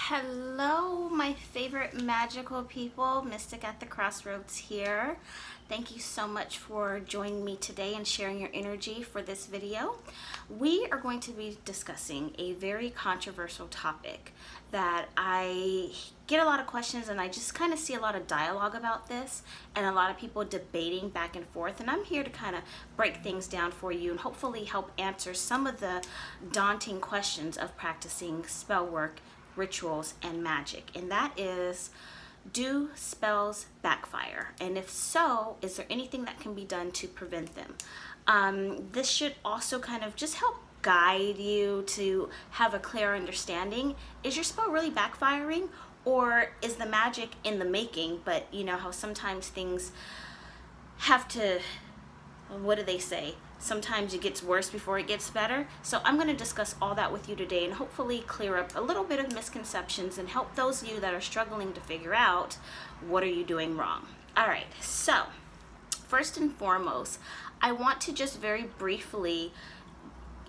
Hello, my favorite magical people, Mystic at the Crossroads here. Thank you so much for joining me today and sharing your energy for this video. We are going to be discussing a very controversial topic that I get a lot of questions and I just kind of see a lot of dialogue about this and a lot of people debating back and forth, and I'm here to kind of break things down for you and hopefully help answer some of the daunting questions of practicing spell work, rituals, and magic. And that is, do spells backfire? And if so, is there anything that can be done to prevent them? This should also kind of just help guide you to have a clear understanding. Is your spell really backfiring, or is the magic in the making? But you know how sometimes things have to, what do they say? Sometimes it gets worse before it gets better. So I'm going to discuss all that with you today and hopefully clear up a little bit of misconceptions and help those of you that are struggling to figure out what are you doing wrong. All right, so first and foremost, I want to just very briefly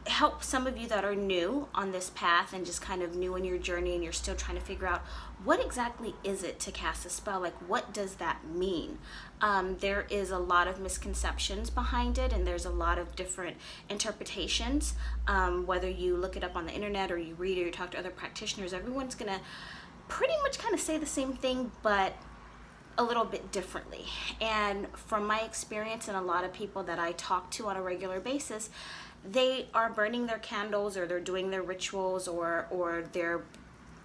help some of you that are new on this path and just kind of new in your journey and you're still trying to figure out what exactly is it to cast a spell. Like, what does that mean? There is a lot of misconceptions behind it, and there's a lot of different interpretations. Whether you look it up on the internet or you read or you talk to other practitioners, everyone's gonna pretty much kind of say the same thing, but a little bit differently. And from my experience and a lot of people that I talk to on a regular basis, they are burning their candles or they're doing their rituals or they're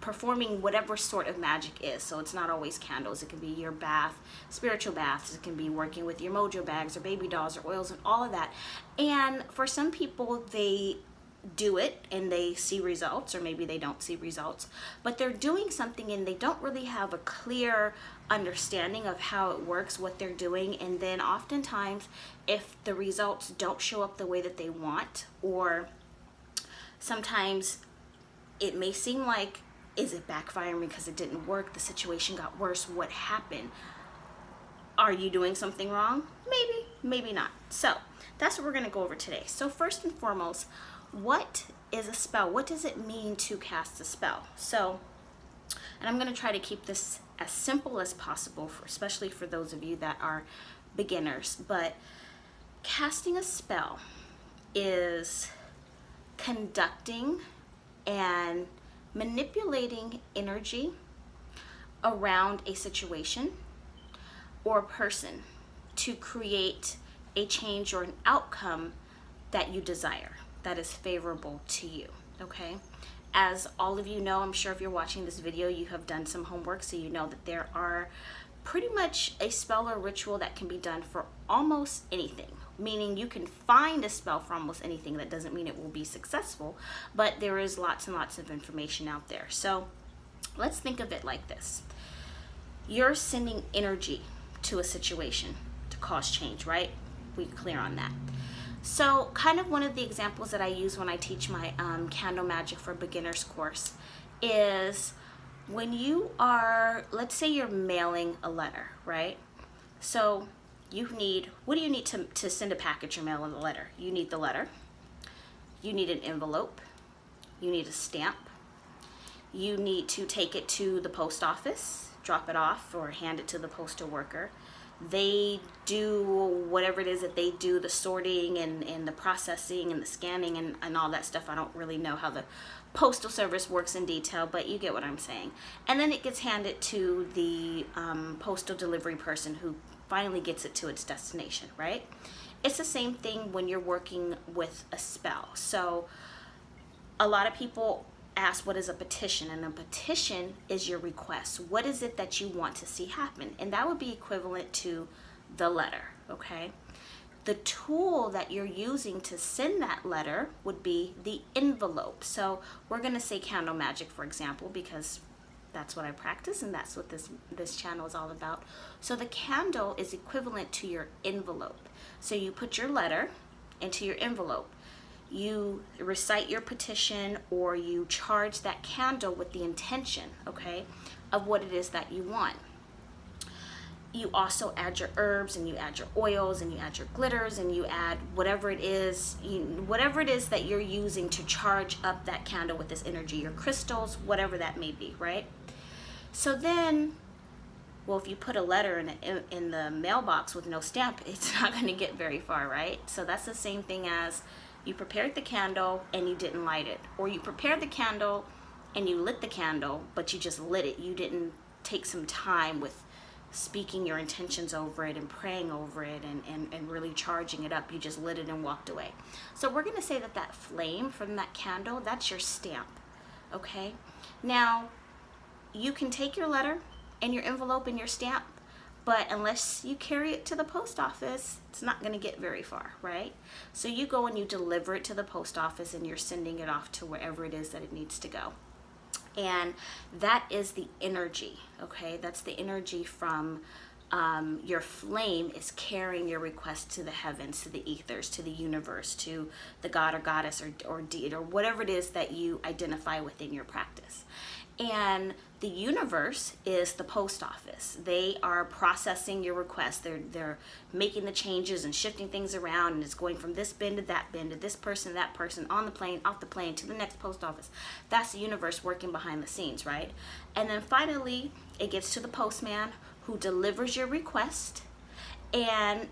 performing whatever sort of magic is. So it's not always candles. It can be your bath, spiritual baths. It can be working with your mojo bags or baby dolls or oils and all of that. And for some people, they do it and they see results, or maybe they don't see results, but they're doing something and they don't really have a clear understanding of how it works, what they're doing. And then oftentimes, if the results don't show up the way that they want, or sometimes it may seem like, is it backfiring because it didn't work? The situation got worse. What happened? Are you doing something wrong? Maybe, maybe not. So that's what we're going to go over today. So first and foremost, what is a spell? What does it mean to cast a spell? So, and I'm going to try to keep this as simple as possible, especially for those of you that are beginners. But casting a spell is conducting and manipulating energy around a situation or a person to create a change or an outcome that you desire, that is favorable to you, okay? As all of you know, I'm sure if you're watching this video, you have done some homework, so you know that there are pretty much a spell or ritual that can be done for almost anything. Meaning you can find a spell for almost anything. That doesn't mean it will be successful, but there is lots and lots of information out there. So let's think of it like this. You're sending energy to a situation to cause change, right? We're clear on that. So kind of one of the examples that I use when I teach my Candle Magic for Beginners course is when you are, let's say you're mailing a letter, right? So you need, what do you need to send a package or mail in a letter? You need the letter, you need an envelope, you need a stamp, you need to take it to the post office, drop it off, or hand it to the postal worker. They do whatever it is that they do, the sorting and the processing and the scanning and all that stuff. I don't really know how the postal service works in detail, but you get what I'm saying. And then it gets handed to the postal delivery person who finally gets it to its destination, right? It's the same thing when you're working with a spell. So a lot of people ask, what is a petition? And a petition is your request. What is it that you want to see happen? And that would be equivalent to the letter, okay? The tool that you're using to send that letter would be the envelope. So we're going to say Candle Magic, for example, because that's what I practice and that's what this channel is all about. So the candle is equivalent to your envelope. So you put your letter into your envelope. You recite your petition, or you charge that candle with the intention, okay, of what it is that you want. you also add your herbs, and you add your oils, and you add your glitters, and you add whatever it is, that you're using to charge up that candle with this energy, your crystals, whatever that may be, right? So then, well, if you put a letter in the mailbox with no stamp, it's not going to get very far, right? So that's the same thing as you prepared the candle and you didn't light it, or you prepared the candle and you lit the candle, but you just lit it. You didn't take some time with speaking your intentions over it and praying over it and really charging it up. You just lit it and walked away. So we're going to say that that flame from that candle, that's your stamp, okay? Now, you can take your letter and your envelope and your stamp, but unless you carry it to the post office, it's not going to get very far, right? So you go and you deliver it to the post office, and you're sending it off to wherever it is that it needs to go. And that is the energy, okay? That's the energy from your flame is carrying your request to the heavens, to the ethers, to the universe, to the god or goddess or deity, or whatever it is that you identify within your practice. And the universe is the post office. They are processing your request. They're making the changes and shifting things around, and it's going from this bin to that bin, to this person, that person, on the plane, off the plane, to the next post office. That's the universe working behind the scenes, right? And then finally, it gets to the postman, who delivers your request, and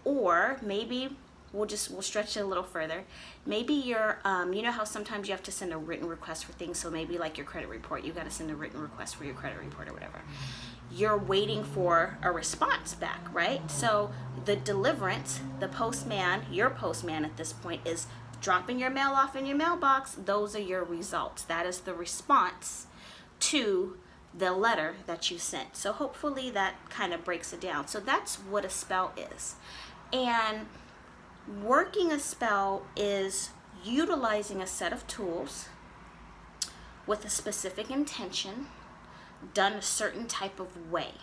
or maybe we'll stretch it a little further. Maybe you're, you know how sometimes you have to send a written request for things, so maybe like your credit report, you got to send a written request for your credit report or whatever. You're waiting for a response back, right? So the deliverance, the postman, your postman at this point, is dropping your mail off in your mailbox. Those are your results. That is the response to the letter that you sent. So hopefully that kind of breaks it down. So that's what a spell is. And working a spell is utilizing a set of tools with a specific intention, done a certain type of way.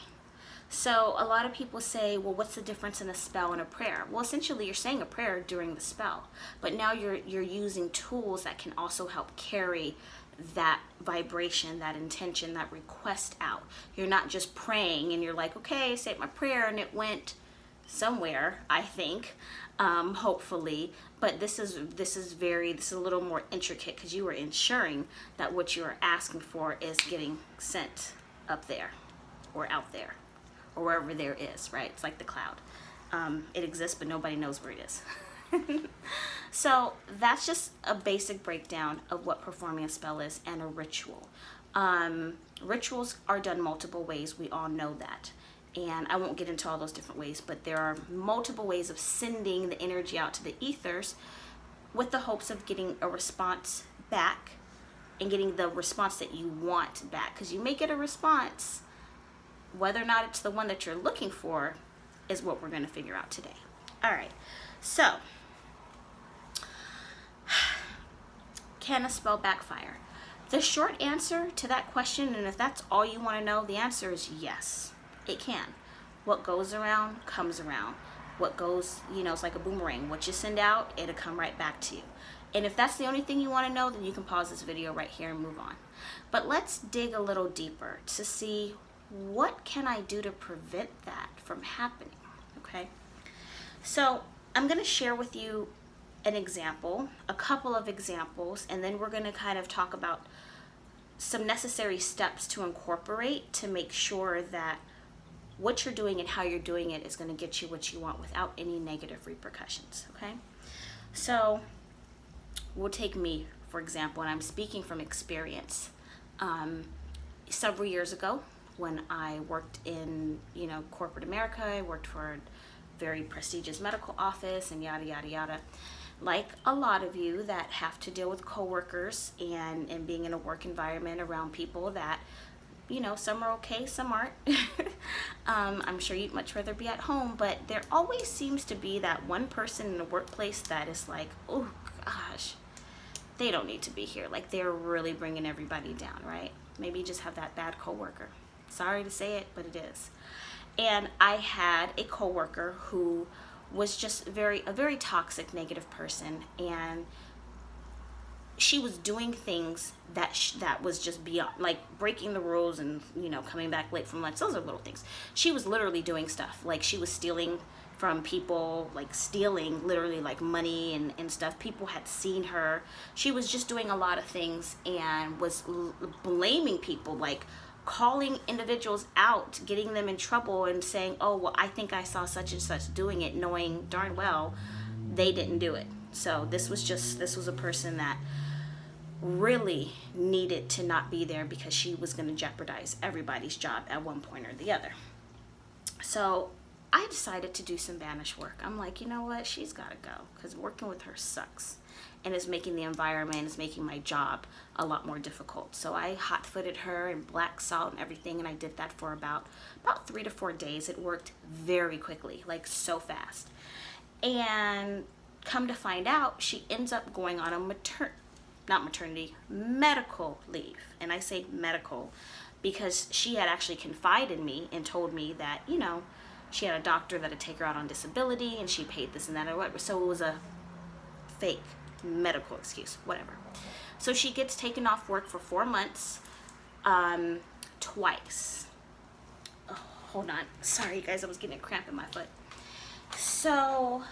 So a lot of people say, well, what's the difference in a spell and a prayer? Well, essentially you're saying a prayer during the spell, but now you're using tools that can also help carry that vibration, that intention, that request out. You're not just praying and you're like, okay, I said my prayer and it went somewhere, I think, hopefully, but this is a little more intricate, because you are ensuring that what you are asking for is getting sent up there or out there or wherever there is, right? It's like the cloud. It exists, but nobody knows where it is. So that's just a basic breakdown of what performing a spell is and a ritual. Rituals are done multiple ways. We all know that. And I won't get into all those different ways, but there are multiple ways of sending the energy out to the ethers with the hopes of getting a response back and getting the response that you want back. Because you may get a response, whether or not it's the one that you're looking for is what we're going to figure out today. All right, so can a spell backfire? The short answer to that question, and if that's all you want to know, the answer is yes. It can. What goes around comes around. What goes, it's like a boomerang. What you send out, it'll come right back to you. And if that's the only thing you want to know, then you can pause this video right here and move on. But let's dig a little deeper to see, what can I do to prevent that from happening, okay? So I'm going to share with you an example, a couple of examples, and then we're going to kind of talk about some necessary steps to incorporate to make sure that what you're doing and how you're doing it is going to get you what you want without any negative repercussions, okay? So we'll take me, for example, and I'm speaking from experience. Several years ago, when I worked in, corporate America, I worked for a very prestigious medical office and yada, yada, yada. Like a lot of you that have to deal with coworkers and being in a work environment around people that, some are okay, some aren't. I'm sure you'd much rather be at home, but there always seems to be that one person in the workplace that is like, oh gosh, they don't need to be here. Like, they're really bringing everybody down, right? Maybe you just have that bad coworker. Sorry to say it, but it is. And I had a coworker who was just a very toxic, negative person, and she was doing things that was just beyond, like breaking the rules and, you know, coming back late from lunch. Those are little things. She was literally doing stuff like she was stealing from people, like stealing literally like money and stuff. People had seen her. She was just doing a lot of things and was blaming people, like calling individuals out, getting them in trouble and saying, oh, well, I think I saw such and such doing it, knowing darn well they didn't do it. So this was a person that really needed to not be there because she was going to jeopardize everybody's job at one point or the other. So I decided to do some banish work. I'm like, you know what? She's got to go because working with her sucks. And it's making the environment, it's making my job a lot more difficult. So I hot-footed her and black salt and everything, and I did that for about 3 to 4 days. It worked very quickly, like so fast. And come to find out, she ends up going on a medical leave. And I say medical because she had actually confided in me and told me that, you know, she had a doctor that would take her out on disability and she paid this and that or whatever. So it was a fake medical excuse, whatever. So she gets taken off work for 4 months, twice. Oh, hold on. Sorry, guys, I was getting a cramp in my foot. So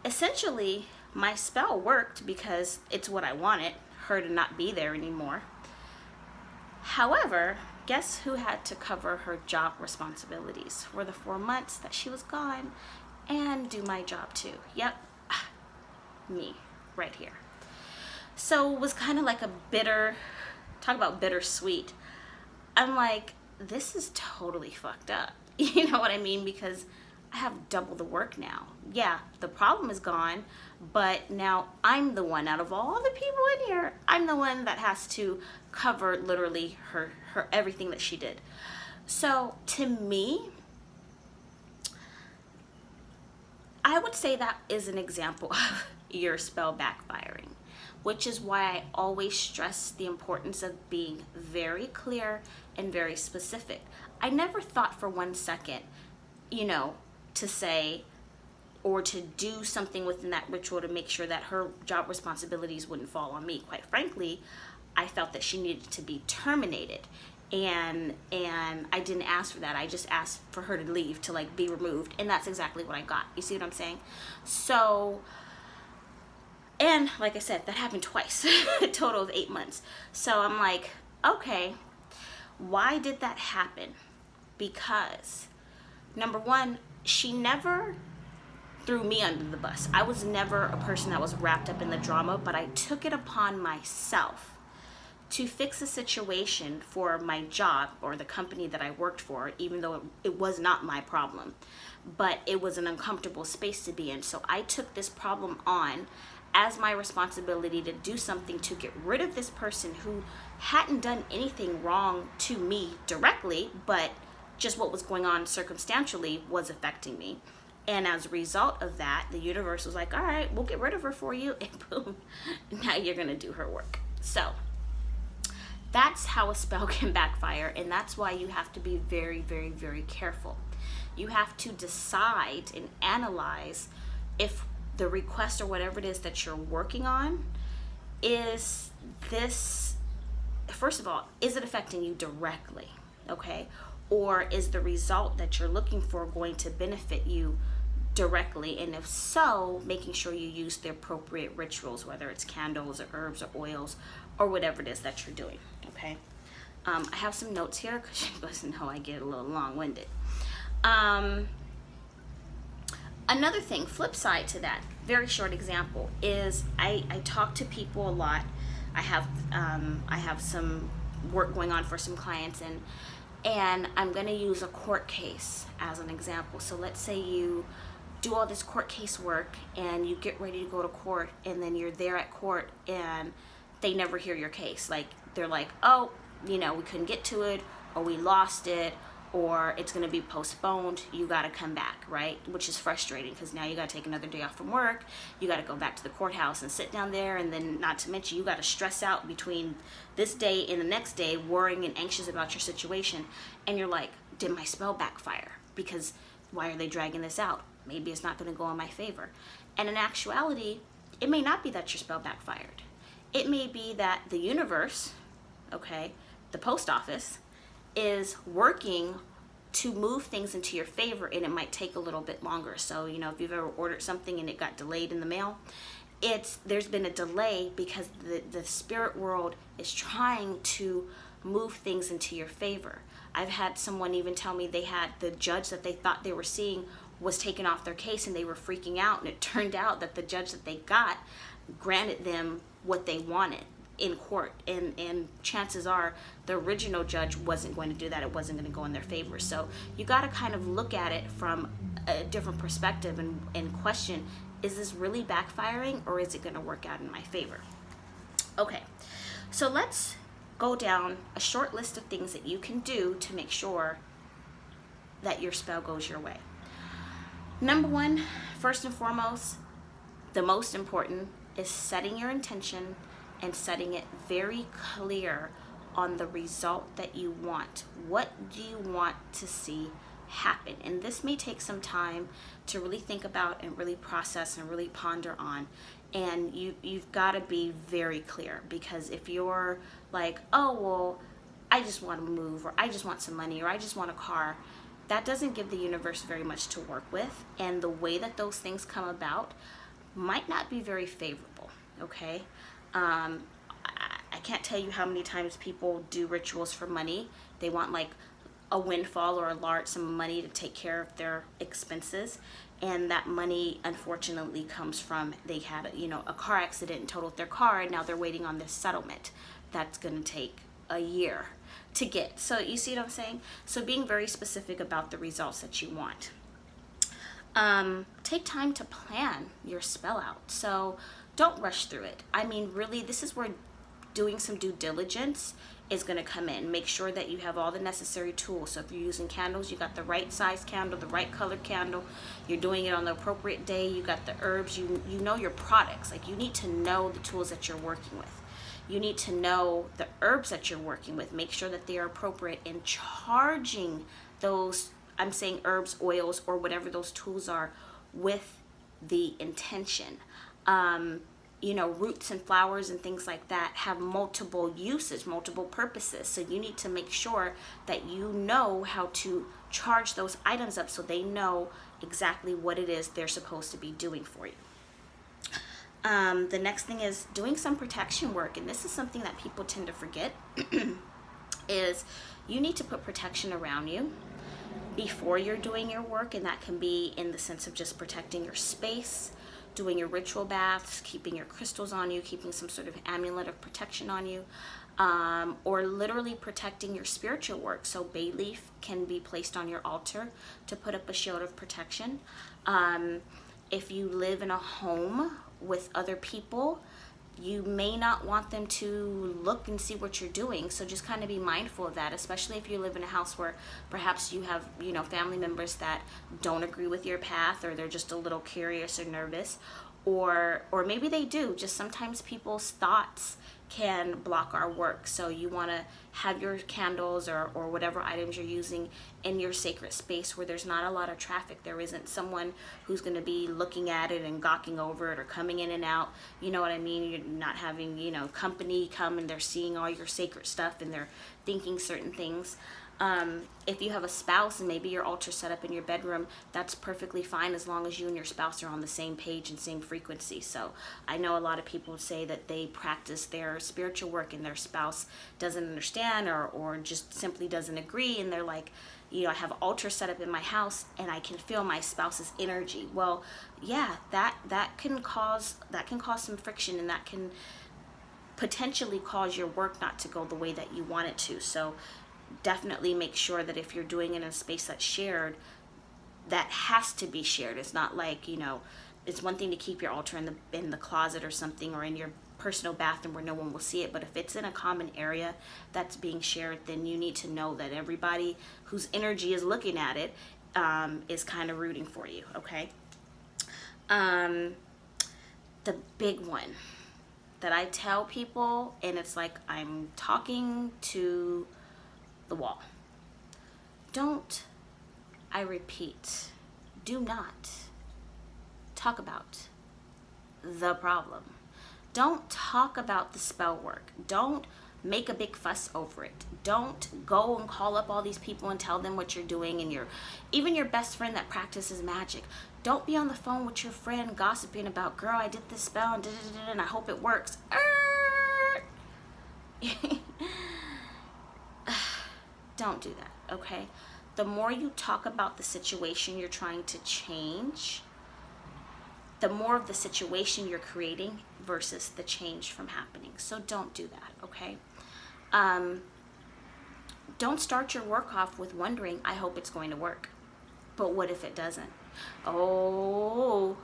essentially, my spell worked because it's what I wanted, her to not be there anymore. However, guess who had to cover her job responsibilities for the 4 months that she was gone and do my job too? Yep, me, right here. So it was kind of like a talk about bittersweet. I'm like, this is totally fucked up. You know what I mean? Because I have double the work now. Yeah, the problem is gone, but now I'm the one out of all the people in here, I'm the one that has to cover literally her everything that she did. So to me, I would say that is an example of your spell backfiring, which is why I always stress the importance of being very clear and very specific. I never thought for 1 second, you know, to say or to do something within that ritual to make sure that her job responsibilities wouldn't fall on me. Quite frankly, I felt that she needed to be terminated, and I didn't ask for that. I just asked for her to leave, to like be removed, and that's exactly what I got. You see what I'm saying? So, and like I said, that happened twice, a total of 8 months. So I'm like, okay, why did that happen? Because number one, she never threw me under the bus. I was never a person that was wrapped up in the drama, but I took it upon myself to fix a situation for my job or the company that I worked for, even though it was not my problem, but it was an uncomfortable space to be in. So I took this problem on as my responsibility to do something to get rid of this person who hadn't done anything wrong to me directly, but just what was going on circumstantially was affecting me. And as a result of that, the universe was like, all right, we'll get rid of her for you, and boom, now you're gonna do her work. So that's how a spell can backfire, and that's why you have to be very, very, very careful. You have to decide and analyze if the request or whatever it is that you're working on, is this, first of all, is it affecting you directly, okay? Or is the result that you're looking for going to benefit you directly? And if so, making sure you use the appropriate rituals, whether it's candles or herbs or oils or whatever it is that you're doing, okay? I have some notes here because you guys know I get a little long-winded. Another thing, flip side to that, very short example, is I talk to people a lot. I have some work going on for some clients, and I'm going to use a court case as an example. So let's say you do all this court case work and you get ready to go to court, and then you're there at court and they never hear your case. Like, they're like, oh, you know, we couldn't get to it, or we lost it, or it's going to be postponed. You got to come back, right? Which is frustrating because now you got to take another day off from work. You got to go back to the courthouse and sit down there, and then not to mention you got to stress out between this day and the next day, worrying and anxious about your situation. And you're like, did my spell backfire? Because why are they dragging this out? Maybe it's not going to go in my favor. And in actuality, it may not be that your spell backfired. It may be that the universe, okay, the post office, is working to move things into your favor, and it might take a little bit longer. So, you know, if you've ever ordered something and it got delayed in the mail, there's been a delay because the spirit world is trying to move things into your favor. I've had someone even tell me they had the judge that they thought they were seeing was taken off their case, and they were freaking out, and it turned out that the judge that they got granted them what they wanted in court, and chances are the original judge wasn't going to do that. It wasn't going to go in their favor. So you got to kind of look at it from a different perspective and question, is this really backfiring, or is it going to work out in my favor? Okay, so let's go down a short list of things that you can do to make sure that your spell goes your way. Number one, first and foremost, the most important, is setting your intention and setting it very clear on the result that you want. What do you want to see happen? And this may take some time to really think about and really process and really ponder on. And you've got to be very clear, because if you're like, oh, well, I just want to move, or I just want some money, or I just want a car, that doesn't give the universe very much to work with. And the way that those things come about might not be very favorable, okay? I can't tell you how many times people do rituals for money. They want like a windfall or a large sum of money to take care of their expenses, and that money unfortunately comes from, they had a car accident and totaled their car, and now they're waiting on this settlement that's going to take a year to get. So you see what I'm saying? So being very specific about the results that you want. Take time to plan your spell out. So don't rush through it. I mean, really, this is where doing some due diligence is going to come in. Make sure that you have all the necessary tools. So if you're using candles, you got the right size candle, the right colored candle, you're doing it on the appropriate day, you got the herbs, you know your products. Like, you need to know the tools that you're working with. You need to know the herbs that you're working with. Make sure that they are appropriate in charging those, I'm saying herbs, oils, or whatever those tools are, with the intention. Roots and flowers and things like that have multiple uses, multiple purposes. So you need to make sure that you know how to charge those items up so they know exactly what it is they're supposed to be doing for you. The next thing is doing some protection work. And this is something that people tend to forget, is you need to put protection around you before you're doing your work. And that can be in the sense of just protecting your space, doing your ritual baths, keeping your crystals on you, keeping some sort of amulet of protection on you, or literally protecting your spiritual work. So bay leaf can be placed on your altar to put up a shield of protection. If you live in a home with other people, you may not want them to look and see what you're doing. So just kind of be mindful of that, especially if you live in a house where perhaps you have, family members that don't agree with your path, or they're just a little curious or nervous, or maybe they do. Just sometimes people's thoughts can block our work. So you want to have your candles or whatever items you're using in your sacred space where there's not a lot of traffic. There isn't someone who's going to be looking at it and gawking over it or coming in and out. You know what I mean? You're not having, company come and they're seeing all your sacred stuff and they're thinking certain things. If you have a spouse and maybe your altar set up in your bedroom, that's perfectly fine as long as you and your spouse are on the same page and same frequency. So I know a lot of people say that they practice their spiritual work and their spouse doesn't understand or just simply doesn't agree, and they're like, I have an altar set up in my house and I can feel my spouse's energy. Well, yeah, that can cause some friction, and that can potentially cause your work not to go the way that you want it to. So definitely make sure that if you're doing it in a space that's shared, that has to be shared. It's not like, it's one thing to keep your altar in the closet or something, or in your personal bathroom where no one will see it. But if it's in a common area that's being shared, then you need to know that everybody whose energy is looking at it is kind of rooting for you, okay? The big one that I tell people, and it's like I'm talking to the wall. I repeat, do not talk about the problem. Don't talk about the spell work. Don't make a big fuss over it. Don't go and call up all these people and tell them what you're doing, and even your best friend that practices magic. Don't be on the phone with your friend gossiping about, girl, I did this spell and and I hope it works. Don't do that, okay? The more you talk about the situation you're trying to change, the more of the situation you're creating versus the change from happening. So don't do that, okay? Don't start your work off with wondering, I hope it's going to work. But what if it doesn't? Oh,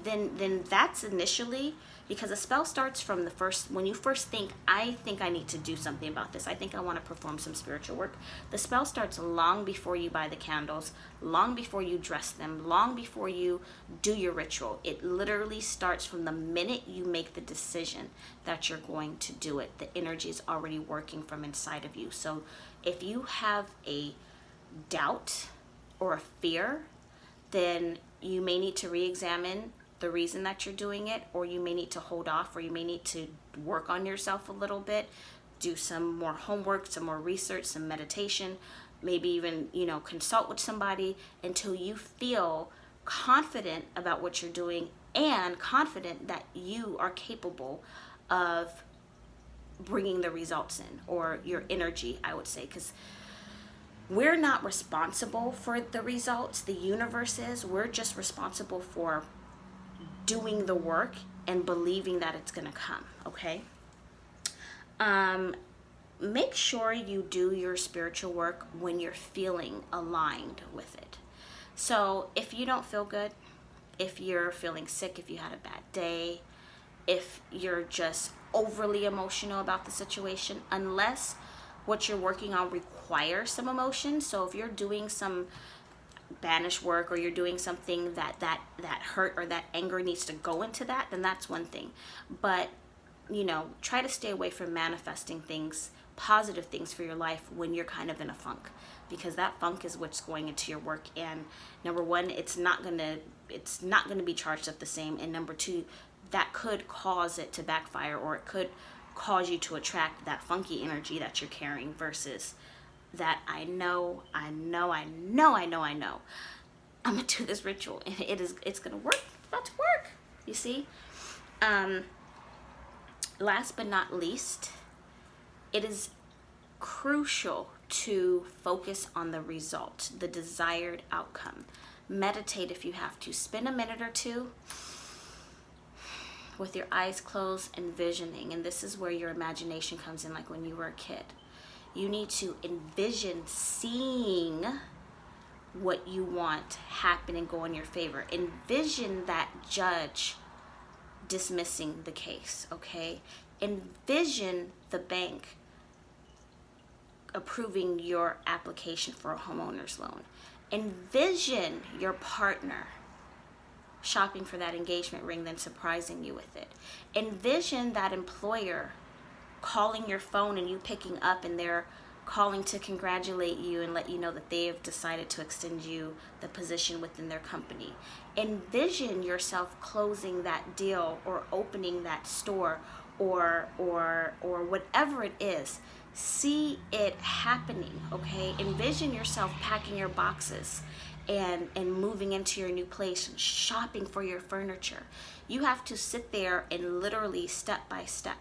then that's initially, because a spell starts from when you first think I need to do something about this. I think I want to perform some spiritual work. The spell starts long before you buy the candles, long before you dress them, long before you do your ritual. It literally starts from the minute you make the decision that you're going to do it. The energy is already working from inside of you. So if you have a doubt or a fear, then you may need to re-examine the reason that you're doing it, or you may need to hold off, or you may need to work on yourself a little bit, do some more homework, some more research, some meditation, maybe even, consult with somebody until you feel confident about what you're doing and confident that you are capable of bringing the results in, or your energy, I would say, because we're not responsible for the results. The universe is. We're just responsible for doing the work and believing that it's going to come, okay? Make sure you do your spiritual work when you're feeling aligned with it. So if you don't feel good, if you're feeling sick, if you had a bad day, if you're just overly emotional about the situation, unless what you're working on requires some emotion. So if you're doing some banish work, or you're doing something that hurt or that anger needs to go into that, then that's one thing. But try to stay away from manifesting things, positive things for your life, when you're kind of in a funk, because that funk is what's going into your work. And number one, it's not gonna be charged up the same, and number two, that could cause it to backfire, or it could cause you to attract that funky energy that you're carrying, versus that I know I'm gonna do this ritual and it's gonna work. It's about to work, you see. Last but not least, it is crucial to focus on the result, the desired outcome. Meditate if you have to. Spend a minute or two with your eyes closed, envisioning, and this is where your imagination comes in, like when you were a kid. You need to envision seeing what you want happen and go in your favor. Envision that judge dismissing the case, okay? Envision the bank approving your application for a homeowner's loan. Envision your partner shopping for that engagement ring, then surprising you with it. Envision that employer calling your phone and you picking up, and they're calling to congratulate you and let you know that they have decided to extend you the position within their company. Envision yourself closing that deal, or opening that store, or whatever it is. See it happening, okay? Envision yourself packing your boxes and moving into your new place and shopping for your furniture. You have to sit there and literally step by step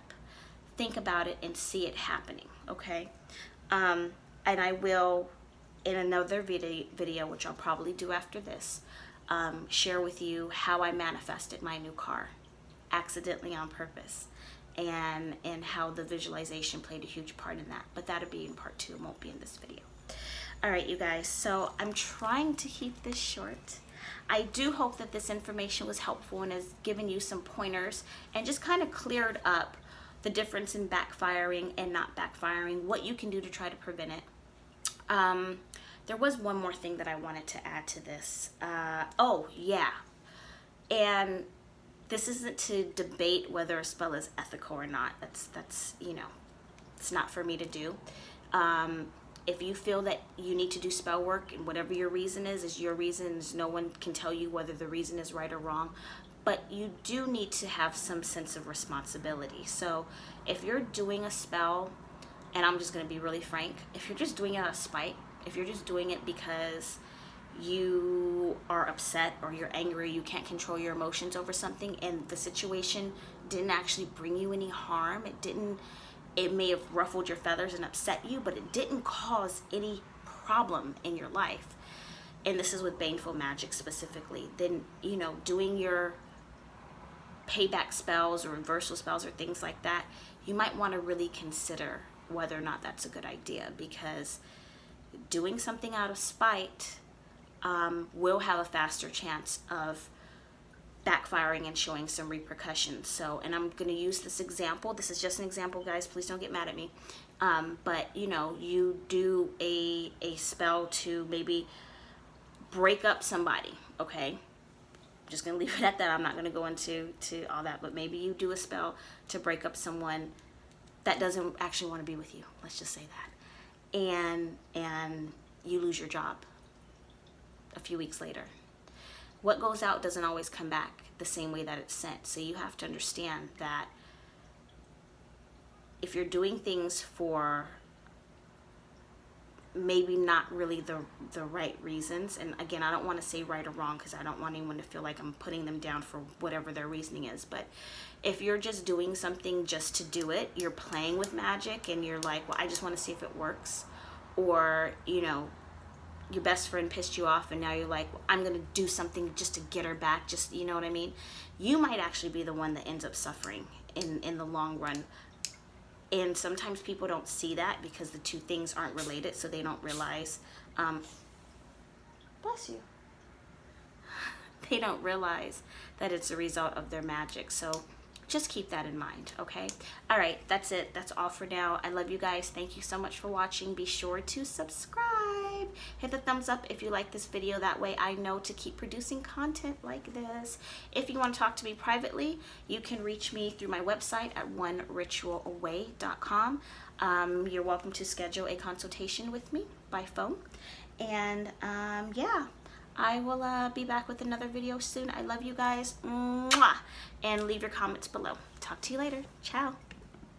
think about it and see it happening, okay? And I will, in another video, which I'll probably do after this, share with you how I manifested my new car, accidentally on purpose, and how the visualization played a huge part in that. But that'll be in part 2. It won't be in this video. All right, you guys, so I'm trying to keep this short. I do hope that this information was helpful and has given you some pointers and just kind of cleared up the difference in backfiring and not backfiring, what you can do to try to prevent it. There was one more thing that I wanted to add to this. Oh, yeah. And this isn't to debate whether a spell is ethical or not. That's it's not for me to do. If you feel that you need to do spell work, and whatever your reason is your reason. No one can tell you whether the reason is right or wrong. but you do need to have some sense of responsibility. So if you're doing a spell, and I'm just going to be really frank, if you're just doing it out of spite, if you're just doing it because you are upset or you're angry, you can't control your emotions over something, and the situation didn't actually bring you any harm, it may have ruffled your feathers and upset you, but it didn't cause any problem in your life, and this is with baneful magic specifically, then, you know, doing your payback spells or reversal spells or things like that, you might want to really consider whether or not that's a good idea, because doing something out of spite will have a faster chance of backfiring and showing some repercussions. So, and I'm going to use this example. This is just an example, guys. Please don't get mad at me. But, you know, you do a spell to maybe break up somebody, okay? I'm just going to leave it at that. I'm not going to go into all that. But maybe you do a spell to break up someone that doesn't actually want to be with you. Let's just say that. And you lose your job a few weeks later. What goes out doesn't always come back the same way that it's sent. So you have to understand that if you're doing things for maybe not really the right reasons, and again, I don't want to say right or wrong because I don't want anyone to feel like I'm putting them down for whatever their reasoning is, but if you're just doing something just to do it, you're playing with magic and you're like, well, I just want to see if it works, or, you know, your best friend pissed you off and now you're like, well, I'm going to do something just to get her back, just, you know what I mean? You might actually be the one that ends up suffering in the long run. And sometimes people don't see that because the two things aren't related, so they don't realize, bless you, they don't realize that it's a result of their magic. So just keep that in mind, okay? All right, that's it. That's all for now. I love you guys. Thank you so much for watching. Be sure to subscribe. Hit the thumbs up if you like this video. That way I know to keep producing content like this. If you want to talk to me privately, you can reach me through my website at oneritualaway.com. You're welcome to schedule a consultation with me by phone. And yeah. I will be back with another video soon. I love you guys. Mwah! And leave your comments below. Talk to you later. Ciao.